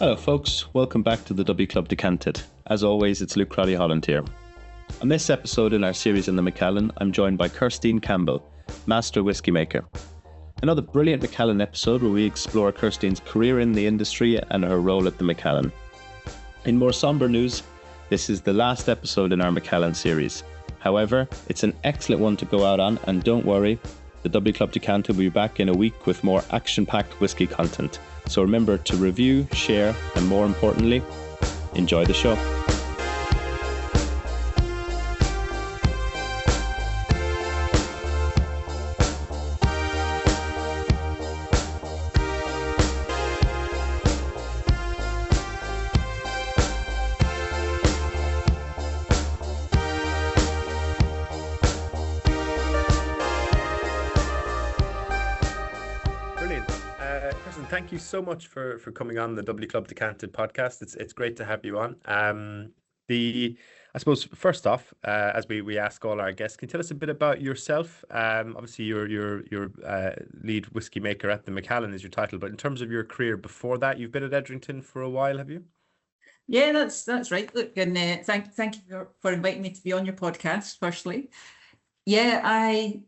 Hello folks, welcome back to the W Club Decanted. As always, it's Luke Crowley Holland here. On this episode in our series on the Macallan, I'm joined by Kirsteen Campbell, Master Whisky Maker. Another brilliant Macallan episode where we explore Kirsteen's career in the industry and her role at the Macallan. In more somber news, this is the last episode in our Macallan series. However, it's an excellent one to go out on, and don't worry, the W Club Decanted will be back in a week with more action-packed whisky content. So remember to review, share, and more importantly, enjoy the show. Thank you so much for coming on the W Club Decanted podcast. It's great to have you on. I suppose first off, as we ask all our guests, can you tell us a bit about yourself? Obviously, you're lead whiskey maker at the Macallan is your title, but in terms of your career before that, you've been at Edrington for a while, have you? Yeah, that's right. Look, and thank you for inviting me to be on your podcast. Firstly, yeah, I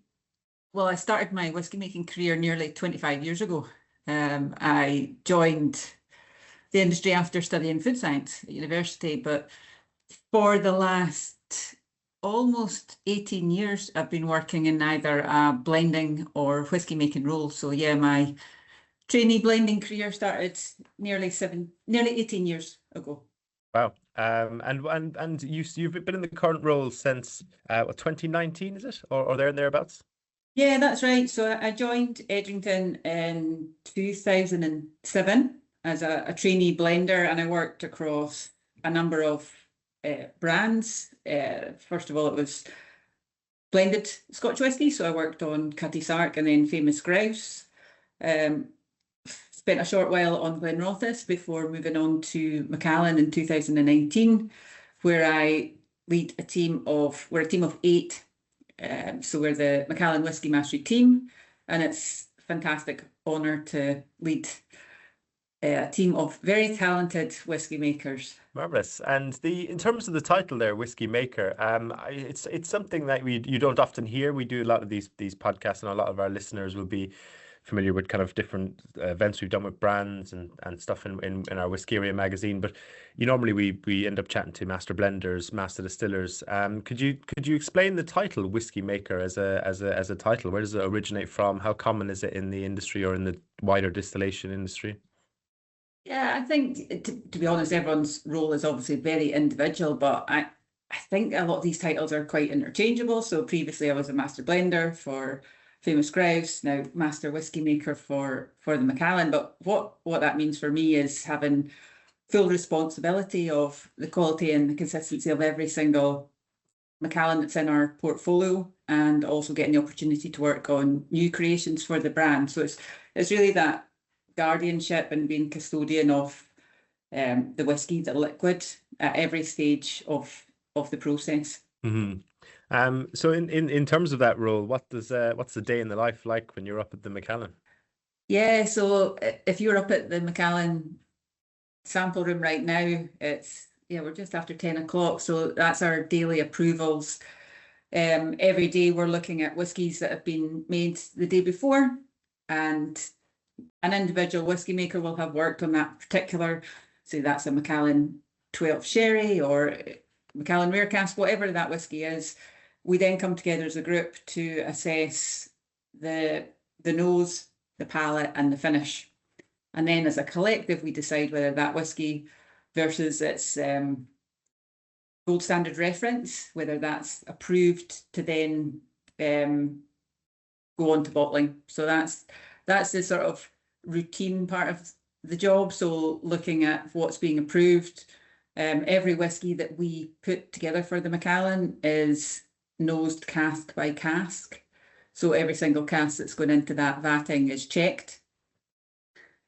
started my whiskey making career nearly 25 years ago. I joined the industry after studying food science at university, but for the last almost 18 years, I've been working in either a blending or whiskey making role. So yeah, my trainee blending career started nearly 18 years ago. Wow. And you've been in the current role since 2019, is it, or thereabouts? Yeah, that's right. So I joined Edrington in 2007 as a trainee blender, and I worked across a number of brands. First of all, it was blended Scotch whisky. So I worked on Cutty Sark and then Famous Grouse. Spent a short while on Glenrothes before moving on to Macallan in 2019, where I lead a team of 8. So we're the Macallan Whisky Mastery team, and it's a fantastic honour to lead a team of very talented whisky makers. Marvelous. And in terms of the title there, Whisky Maker, it's something that you don't often hear. We do a lot of these podcasts, and a lot of our listeners will be familiar with kind of different events we've done with brands and stuff in our Whisky Area magazine, but normally we end up chatting to master blenders, master distillers. Could you explain the title Whisky Maker as a title? Where does it originate from? How common is it in the industry or in the wider distillation industry? Yeah, I think to be honest, everyone's role is obviously very individual, but I think a lot of these titles are quite interchangeable. So previously I was a master blender for Famous Grouse, now Master Whisky Maker for the Macallan. But what that means for me is having full responsibility of the quality and the consistency of every single Macallan that's in our portfolio, and also getting the opportunity to work on new creations for the brand. So it's really that guardianship and being custodian of the whisky, the liquid, at every stage of the process. Mm-hmm. So in terms of that role, what's the day in the life like when you're up at the Macallan? Yeah, so if you're up at the Macallan sample room right now, we're just after 10 o'clock. So that's our daily approvals. Every day we're looking at whiskies that have been made the day before, and an individual whisky maker will have worked on that particular, say that's a Macallan 12 sherry or Macallan rare cask, whatever that whisky is. We then come together as a group to assess the nose, the palate, and the finish. And then as a collective, we decide whether that whisky versus its gold standard reference, whether that's approved to then go on to bottling. So that's the sort of routine part of the job. So looking at what's being approved. Every whisky that we put together for the Macallan is nosed cask by cask. So every single cask that's going into that vatting is checked.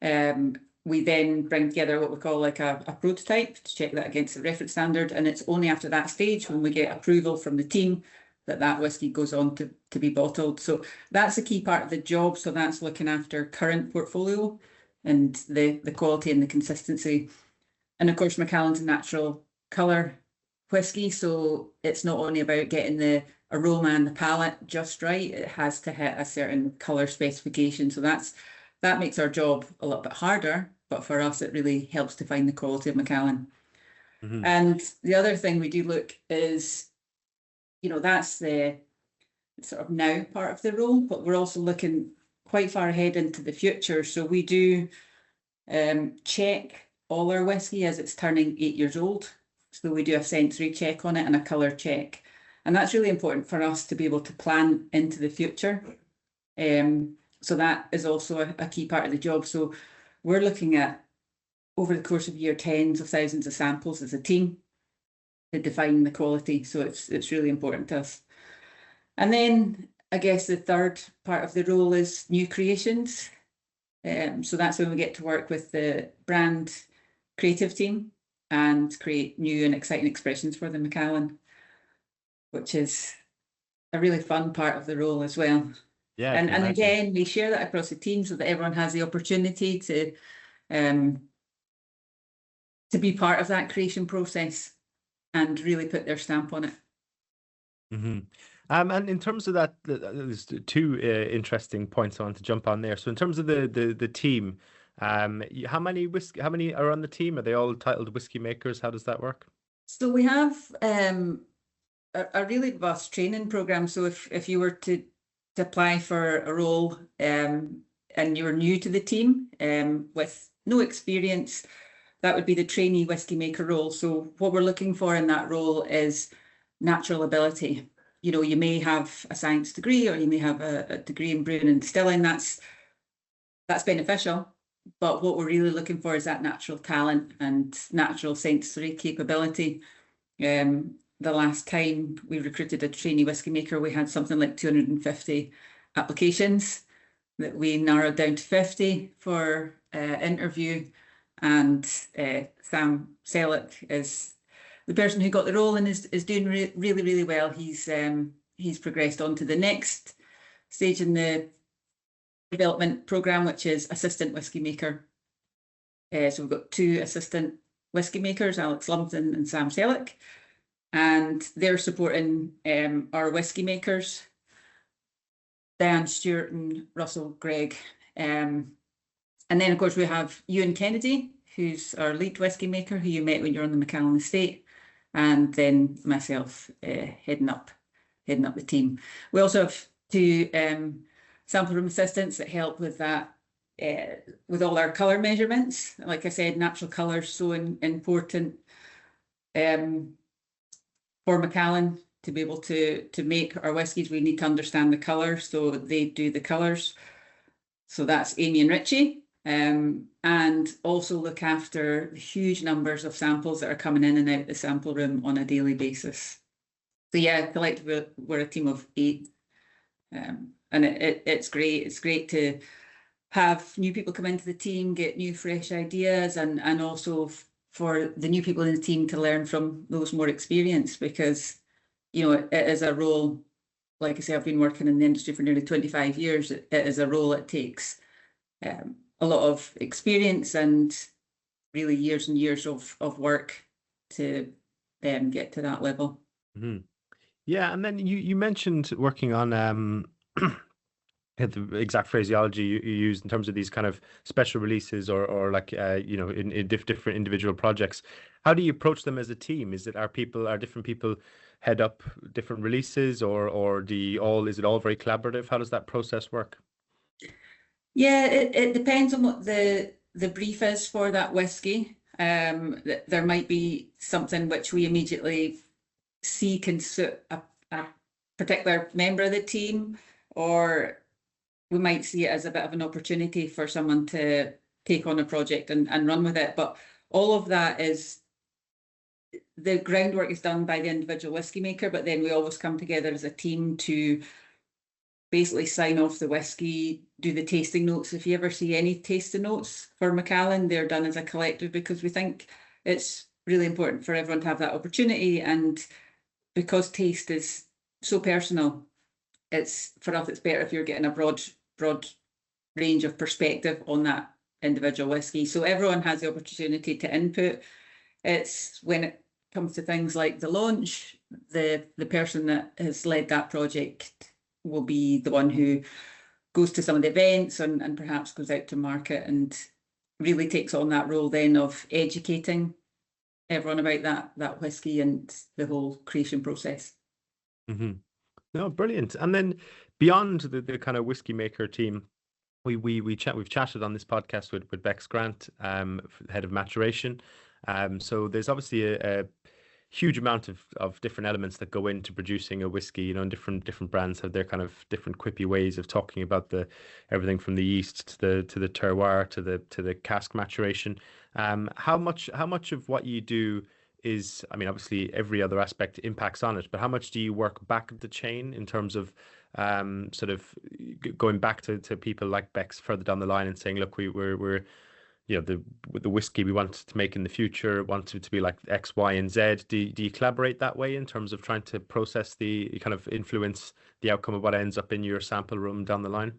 We then bring together what we call like a prototype to check that against the reference standard. And it's only after that stage when we get approval from the team that whisky goes on to be bottled. So that's a key part of the job. So that's looking after current portfolio. and the quality and the consistency. And of course, Macallan's a natural colour whisky, so it's not only about getting the aroma and the palate just right, it has to hit a certain colour specification. So that makes our job a little bit harder, but for us it really helps to find the quality of Macallan. And the other thing we do look is, that's the sort of now part of the role, but we're also looking quite far ahead into the future. So we do check all our whisky as it's turning 8 years old. So we do a sensory check on it and a colour check. And that's really important for us to be able to plan into the future. So that is also a key part of the job. So we're looking at, over the course of a year, tens of thousands of samples as a team to define the quality. So it's really important to us. And then I guess the third part of the role is new creations. So that's when we get to work with the brand creative team and create new and exciting expressions for the Macallan, which is a really fun part of the role as well. Yeah, and again, we share that across the team so that everyone has the opportunity to be part of that creation process and really put their stamp on it. And in terms of that, there's two interesting points I want to jump on there. So in terms of the team, how many are on the team? Are they all titled whiskey makers? How does that work? So we have a really vast training program. So if you were to apply for a role and you're new to the team with no experience, that would be the trainee whiskey maker role. So what we're looking for in that role is natural ability. You may have a science degree or you may have a degree in brewing and distilling. That's beneficial. But what we're really looking for is that natural talent and natural sensory capability. The last time we recruited a trainee whiskey maker, we had something like 250 applications that we narrowed down to 50 for interview. And Sam Selleck is the person who got the role and is doing really, really well. He's progressed on to the next stage in the development program, which is assistant whiskey maker. So we've got 2 assistant whiskey makers, Alex Lumpton and Sam Selleck, and they're supporting our whiskey makers, Diane Stewart and Russell Gregg. And then, of course, we have Ewan Kennedy, who's our lead whiskey maker, who you met when you're on the Macallan estate, and then myself heading up the team. We also have 2 sample room assistants that help with that, with all our colour measurements. Like I said, natural colour is so important for Macallan. To be able to make our whiskies, we need to understand the colour, so they do the colours. So that's Amy and Richie, and also look after the huge numbers of samples that are coming in and out the sample room on a daily basis. So yeah, collectively we're a team of 8. And it's great. It's great to have new people come into the team, get new fresh ideas, and also for the new people in the team to learn from those more experienced, because it is a role, like I say, I've been working in the industry for nearly 25 years. It is a role that takes a lot of experience and really years and years of work to get to that level. Yeah, and then you mentioned working on the exact phraseology you use in terms of these kind of special releases or like in different individual projects. How do you approach them as a team? Are different people head up different releases, or is it all very collaborative? How does that process work? Yeah, it depends on what the brief is for that whiskey. There might be something which we immediately see can suit a particular member of the team, or we might see it as a bit of an opportunity for someone to take on a project and run with it. But all of that is, the groundwork is done by the individual whiskey maker, but then we always come together as a team to basically sign off the whiskey, do the tasting notes. If you ever see any tasting notes for Macallan, they're done as a collective, because we think it's really important for everyone to have that opportunity. And because taste is so personal, for us it's better if you're getting a broad range of perspective on that individual whiskey. So everyone has the opportunity to input. It's when it comes to things like the launch, the person that has led that project will be the one who goes to some of the events and perhaps goes out to market and really takes on that role then of educating everyone about that whiskey and the whole creation process. Mm-hmm. No, brilliant. And then beyond the kind of whiskey maker team, we've chatted on this podcast with Bex Grant, head of maturation. So there's obviously a huge amount of different elements that go into producing a whiskey. You know, and different brands have their kind of different quippy ways of talking about everything from the yeast to the terroir to the cask maturation. How much of what you do is, I mean, obviously every other aspect impacts on it, but how much do you work back the chain in terms of sort of going back to people like Bex further down the line and saying, look, we're you know, the whiskey we want to make in the future, want it to be like X, Y, and Z. Do you collaborate that way in terms of trying to process the kind of influence the outcome of what ends up in your sample room down the line?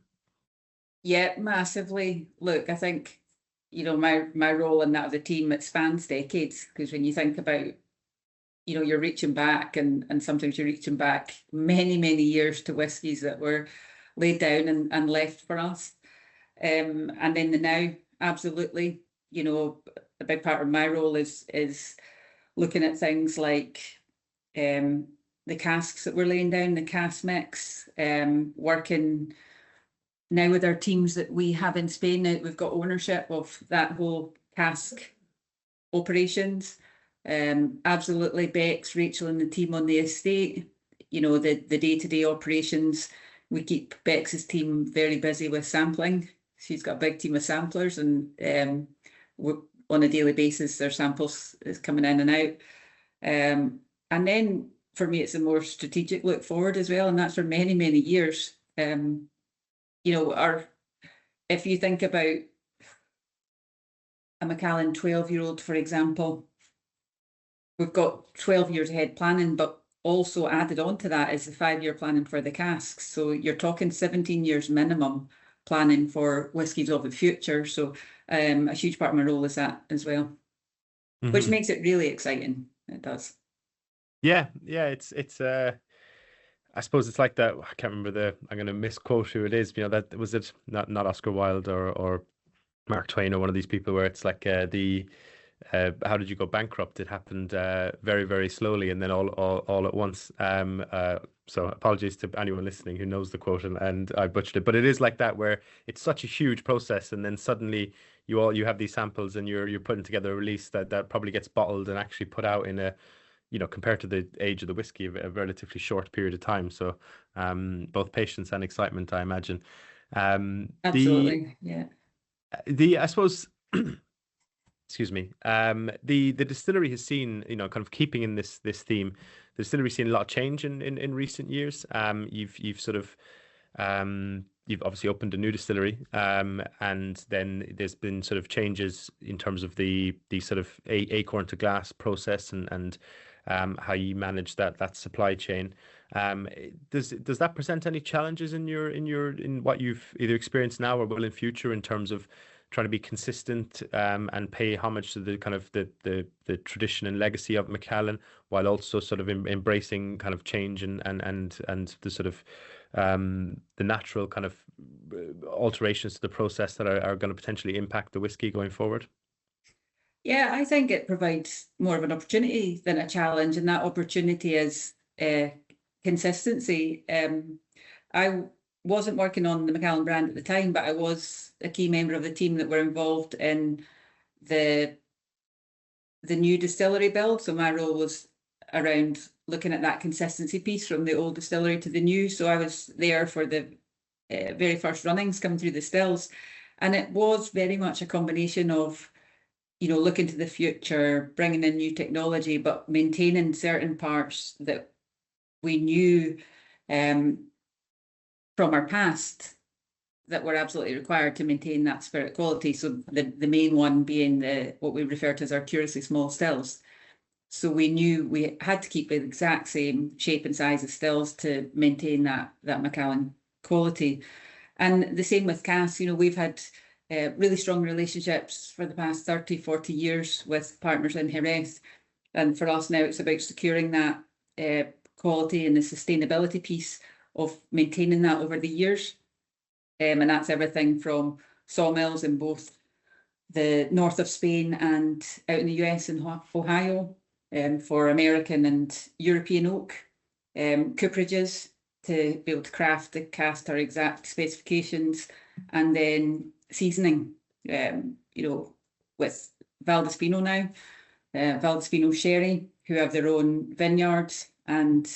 Yeah, massively. Look, I think, you know, my role in that of the team, it spans decades, because when you think about, you know, you're reaching back and sometimes you're reaching back many, many years to whiskies that were laid down and left for us. And then the now, absolutely, you know, a big part of my role is looking at things like the casks that we're laying down, the cask mix, working now with our teams that we have in Spain. Now we've got ownership of that whole cask operations. Absolutely, Bex, Rachel and the team on the estate, you know, the day-to-day operations. We keep Bex's team very busy with sampling. She's got a big team of samplers, and on a daily basis, their samples is coming in and out. And then for me, it's a more strategic look forward as well, and that's for many, many years. You know, if you think about a Macallan 12-year-old, for example, we've got 12 years ahead planning, but also added on to that is the 5-year planning for the casks. So you're talking 17 years minimum planning for whiskies of the future. So a huge part of my role is that as well, which makes it really exciting. It does. Yeah. It's I suppose it's like that. I can't remember I'm going to misquote who it is. You know, that was it. Not Oscar Wilde or Mark Twain or one of these people where it's like how did you go bankrupt? It happened very, very slowly and then all at once. So apologies to anyone listening who knows the quote and I butchered it, but it is like that where it's such a huge process and then suddenly you have these samples and you're putting together a release that probably gets bottled and actually put out in a, you know, compared to the age of the whiskey, a relatively short period of time. So both patience and excitement, I imagine. Absolutely, yeah. I suppose. Excuse me. The distillery has seen, you know, kind of keeping in this theme. The distillery's seen a lot of change in recent years. You've sort of you've obviously opened a new distillery, and then there's been sort of changes in terms of the sort of acorn to glass process and how you manage that supply chain. Does that present any challenges in what you've either experienced now or will in future in terms of trying to be consistent and pay homage to the kind of the tradition and legacy of Macallan, while also sort of embracing kind of change and the sort of the natural kind of alterations to the process that are going to potentially impact the whiskey going forward? Yeah, I think it provides more of an opportunity than a challenge, and that opportunity is consistency. I wasn't working on the Macallan brand at the time, but I was a key member of the team that were involved in the new distillery build. So my role was around looking at that consistency piece from the old distillery to the new. So I was there for the very first runnings coming through the stills, and it was very much a combination of, you know, looking to the future, bringing in new technology, but maintaining certain parts that we knew from our past that were absolutely required to maintain that spirit quality. So the main one being what we refer to as our curiously small stills. So we knew we had to keep the exact same shape and size of stills to maintain that Macallan quality. And the same with casks. You know, we've had really strong relationships for the past 30, 40 years with partners in Jerez. And for us now, it's about securing that quality and the sustainability piece of maintaining that over the years. And that's everything from sawmills in both the north of Spain and out in the US and Ohio, for American and European oak, cooperages to be able to craft the cask to our exact specifications, and then seasoning, with Valdespino now, Valdespino Sherry, who have their own vineyards and,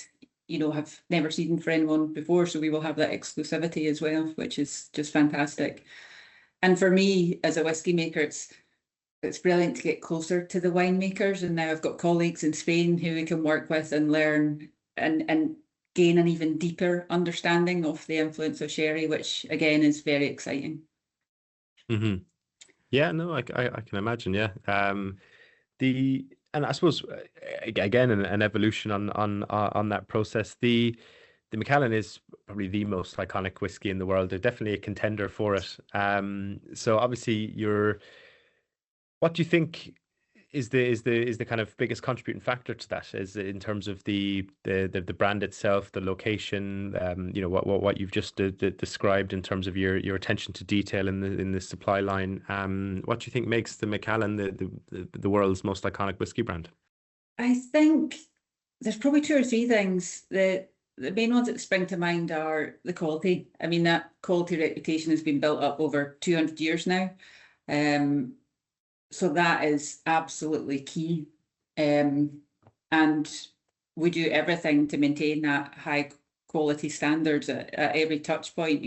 have never seasoned for anyone before. So we will have that exclusivity as well, which is just fantastic. And for me, as a whiskey maker, it's brilliant to get closer to the winemakers. And now I've got colleagues in Spain who we can work with and learn and gain an even deeper understanding of the influence of sherry, which again is very exciting. Mm-hmm. Yeah, no, I can imagine. Yeah. And I suppose again an evolution on that process. The Macallan is probably the most iconic whiskey in the world. They're definitely a contender for it. So obviously, what do you think is the kind of biggest contributing factor to that? Is in terms of the brand itself, the location, what you've just described in terms of your attention to detail in the supply line. What do you think makes the Macallan the world's most iconic whiskey brand? I think there's probably two or three things. The main ones that spring to mind are the quality. I mean, that quality reputation has been built up over 200 years now. So that is absolutely key. And we do everything to maintain that high quality standards at every touch point,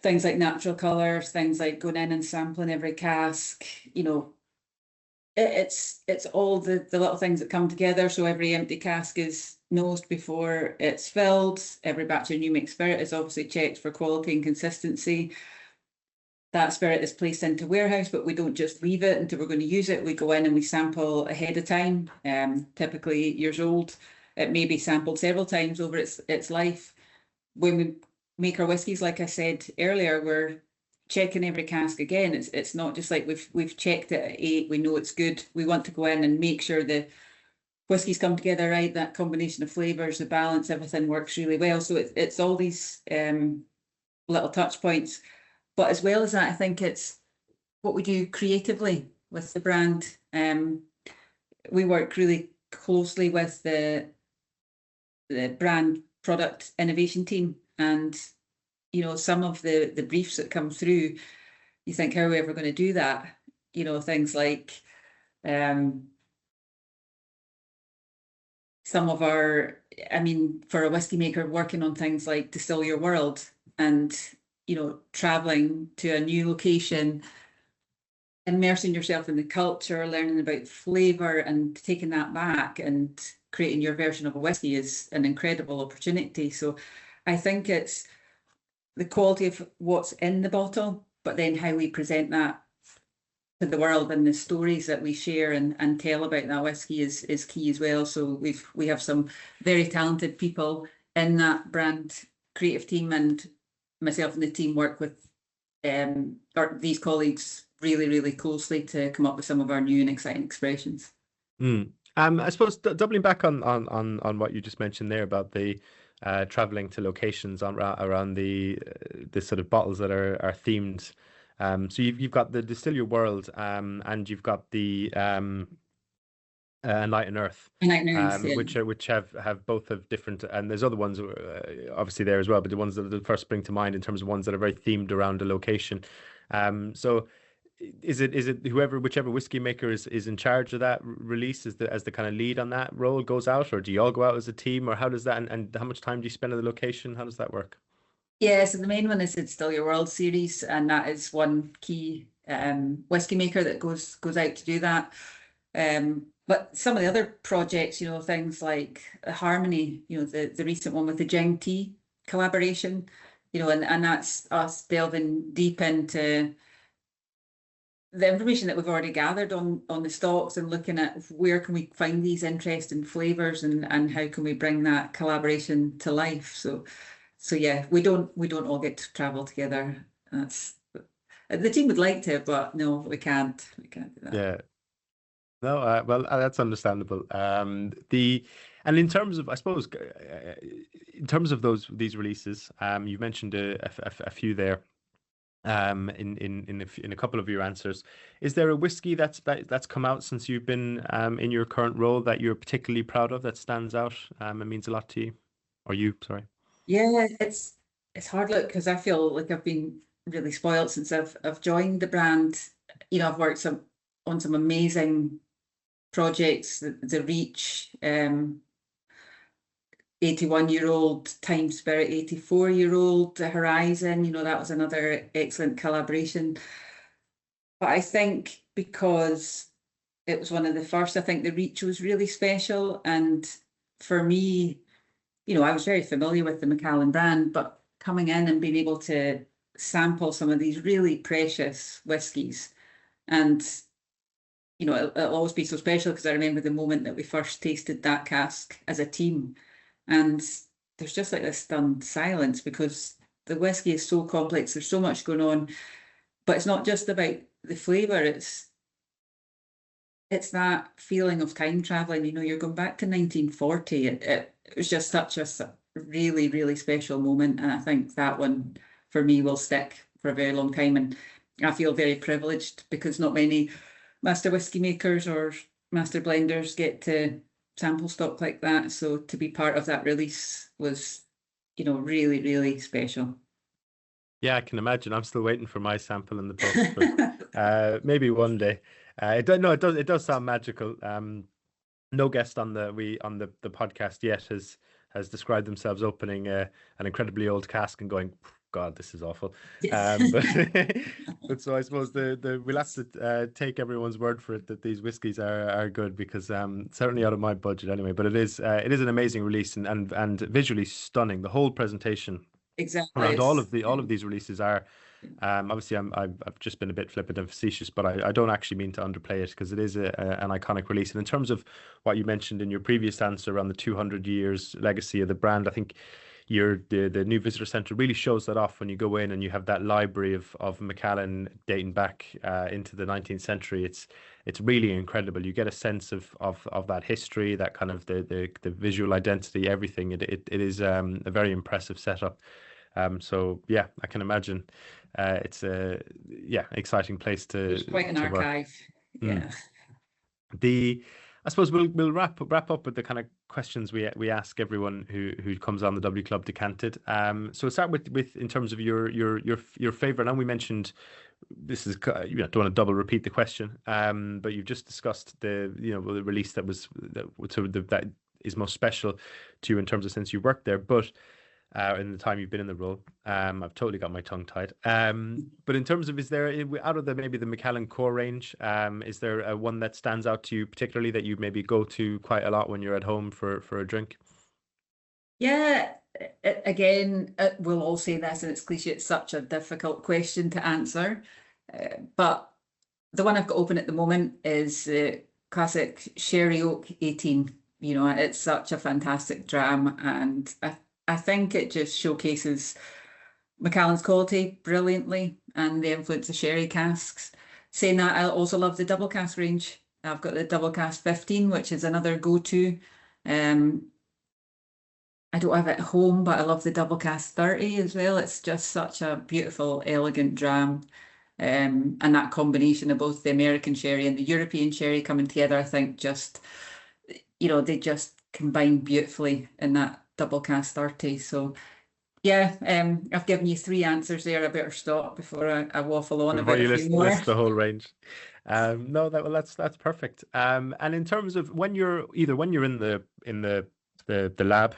things like natural colours, things like going in and sampling every cask, it's all the little things that come together. So every empty cask is nosed before it's filled. Every batch of new mixed spirit is obviously checked for quality and consistency. That spirit is placed into warehouse, but we don't just leave it until we're going to use it. We go in and we sample ahead of time, typically years old. It may be sampled several times over its life. When we make our whiskies, like I said earlier, we're checking every cask again. It's not just like we've checked it at 8, we know it's good. We want to go in and make sure the whiskies come together right, that combination of flavours, the balance, everything works really well. So it's all these little touch points. But as well as that, I think it's what we do creatively with the brand. We work really closely with the brand product innovation team, and some of the briefs that come through, you think, how are we ever going to do that? Things like some of our, for a whiskey maker, working on things like Distill Your World and traveling to a new location, immersing yourself in the culture, learning about flavor and taking that back and creating your version of a whiskey is an incredible opportunity. So I think it's the quality of what's in the bottle, but then how we present that to the world and the stories that we share and tell about that whiskey is key as well. So we have some very talented people in that brand creative team, and myself and the team work with these colleagues really, really closely to come up with some of our new and exciting expressions. I suppose doubling back on what you just mentioned there about the traveling to locations around the sort of bottles that are themed. So you've got the Distill Your World, and you've got the Night and Earth, yeah. which have both of different, and there's other ones obviously there as well, but the ones that first spring to mind in terms of ones that are very themed around a location. So is it whichever whiskey maker is in charge of that release as the kind of lead on that role goes out, or do you all go out as a team, or how does that, and how much time do you spend at the location? How does that work? Yeah, so the main one is the Distill Your World series, and that is one key whiskey maker that goes out to do that. But some of the other projects, things like Harmony, the recent one with the Jing Tea collaboration, and that's us delving deep into the information that we've already gathered on the stocks and looking at where can we find these interesting flavors and how can we bring that collaboration to life. So yeah, we don't all get to travel together. The team would like to, but no, we can't. We can't do that. Yeah. No, well, that's understandable. And in terms of, I suppose, in terms of these releases, you mentioned a few there, in a couple of your answers. Is there a whiskey that's come out since you've been in your current role that you're particularly proud of, that stands out, and means a lot to you, or you? Sorry. Yeah, it's hard, look, because I feel like I've been really spoiled since I've joined the brand. You know, I've worked on some amazing projects, the Reach, 81-year-old Time Spirit, 84-year-old Horizon, you know, that was another excellent collaboration. But I think because it was one of the first, I think the Reach was really special. And for me, you know, I was very familiar with the Macallan brand, but coming in and being able to sample some of these really precious whiskies, and you know, it'll always be so special because I remember the moment that we first tasted that cask as a team, and there's just like this stunned silence because the whiskey is so complex. There's so much going on, but it's not just about the flavour. It's that feeling of time traveling. You know, you're going back to 1940. It was just such a really, really special moment, and I think that one for me will stick for a very long time. And I feel very privileged because not many master whiskey makers or master blenders get to sample stock like that. So to be part of that release was, you know, really, really special. Yeah, I can imagine. I'm still waiting for my sample in the post, but maybe one day. It does sound magical. No guest on the podcast yet has described themselves opening an incredibly old cask and going, God, this is awful. But so I suppose we'll have to take everyone's word for it that these whiskies are good, because certainly out of my budget anyway. But it is an amazing release and visually stunning. The whole presentation Exactly. around all of these releases are. Obviously, I've just been a bit flippant and facetious, but I don't actually mean to underplay it, because it is an iconic release. And in terms of what you mentioned in your previous answer around the 200 years legacy of the brand, I think the new visitor centre really shows that off when you go in and you have that library of Macallan dating back into the 19th century. It's really incredible. You get a sense of that history, that kind of the visual identity, everything. It is a very impressive setup. So yeah, I can imagine it's a exciting place to. It's quite an archive. Yeah. I suppose we'll wrap up with the kind of questions we ask everyone who comes on the W Club Decanted. So we'll start with in terms of your favorite. And we mentioned this is, you know, don't want to double repeat the question, but you've just discussed the release that is most special to you in terms of since you worked there, but in the time you've been in the role. I've totally got my tongue tied. But in terms of, is there, out of maybe the Macallan core range, is there one that stands out to you particularly that you maybe go to quite a lot when you're at home for a drink? Yeah, again, we'll all say this, and it's cliche, it's such a difficult question to answer. But the one I've got open at the moment is classic Sherry Oak 18. You know, it's such a fantastic dram, and I think it just showcases Macallan's quality brilliantly and the influence of sherry casks. Saying that, I also love the double cask range. I've got the double cask 15, which is another go-to. I don't have it at home, but I love the double cask 30 as well. It's just such a beautiful, elegant dram. And that combination of both the American sherry and the European sherry coming together, I think just, you know, they just combine beautifully in that double cask 30. So yeah, I've given you 3 answers there. I better stop before I waffle on before about you a few more. list the whole range. No, that's perfect. And in terms of when you're in the lab,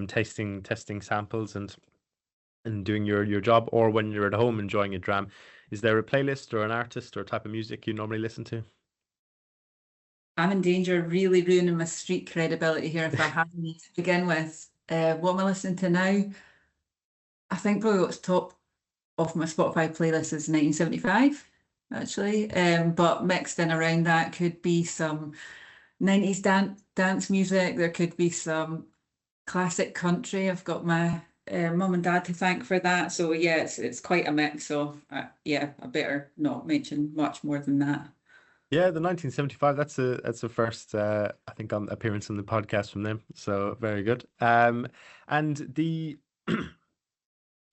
testing samples and doing your job, or when you're at home enjoying a dram, is there a playlist or an artist or a type of music you normally listen to? I'm in danger of really ruining my street credibility here if I haven't to begin with. What am I listening to now? I think probably what's top of my Spotify playlist is 1975, actually. But mixed in around that could be some 90s dance music. There could be some classic country. I've got my mum and dad to thank for that. So yeah, it's quite a mix. So yeah, I better not mention much more than that. Yeah, the 1975. That's a first, I think, on appearance on the podcast from them. So very good. And the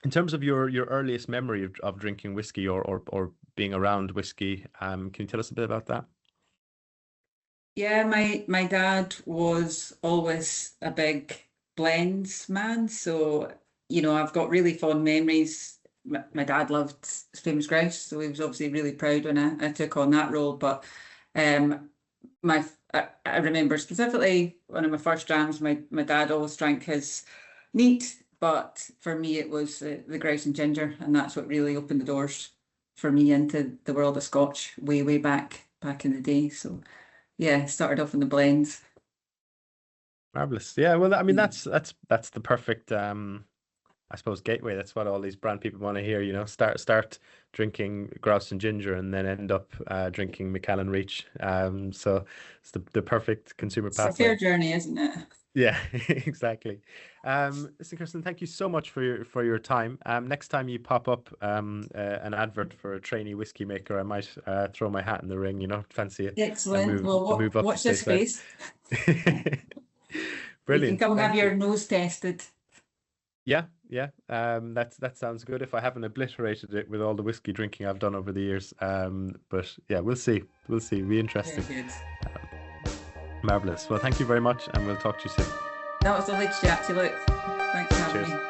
in terms of your earliest memory of drinking whiskey or being around whiskey, can you tell us a bit about that? Yeah, my dad was always a big blends man. So, I've got really fond memories. My dad loved famous grouse, so he was obviously really proud when I took on that role. But I remember specifically one of my first drams, my dad always drank his neat, but for me it was the grouse and ginger, and that's what really opened the doors for me into the world of Scotch way back in the day. So yeah, started off in the blends. Marvelous. Yeah, well, I mean, Yeah. that's the perfect, I suppose, gateway. That's what all these brand people want to hear, start drinking grouse and ginger and then end up drinking Macallan Reach. So it's the perfect consumer It's a fair pathway. journey, isn't it? Yeah, exactly. Listen, Kirsteen, thank you so much for your time. Next time you pop up an advert for a trainee whiskey maker, I might throw my hat in the ring, fancy it, and Excellent. move Well, move up watch this stateside. space. You can Brilliant. come have Thank your you. nose tested. Yeah, yeah. That sounds good. If I haven't obliterated it with all the whiskey drinking I've done over the years. But yeah, we'll see. We'll see. Be interesting. Very good. Marvelous. Well, thank you very much, and we'll talk to you soon. That was lovely to chat to you, Luke. Thanks for having Cheers. me.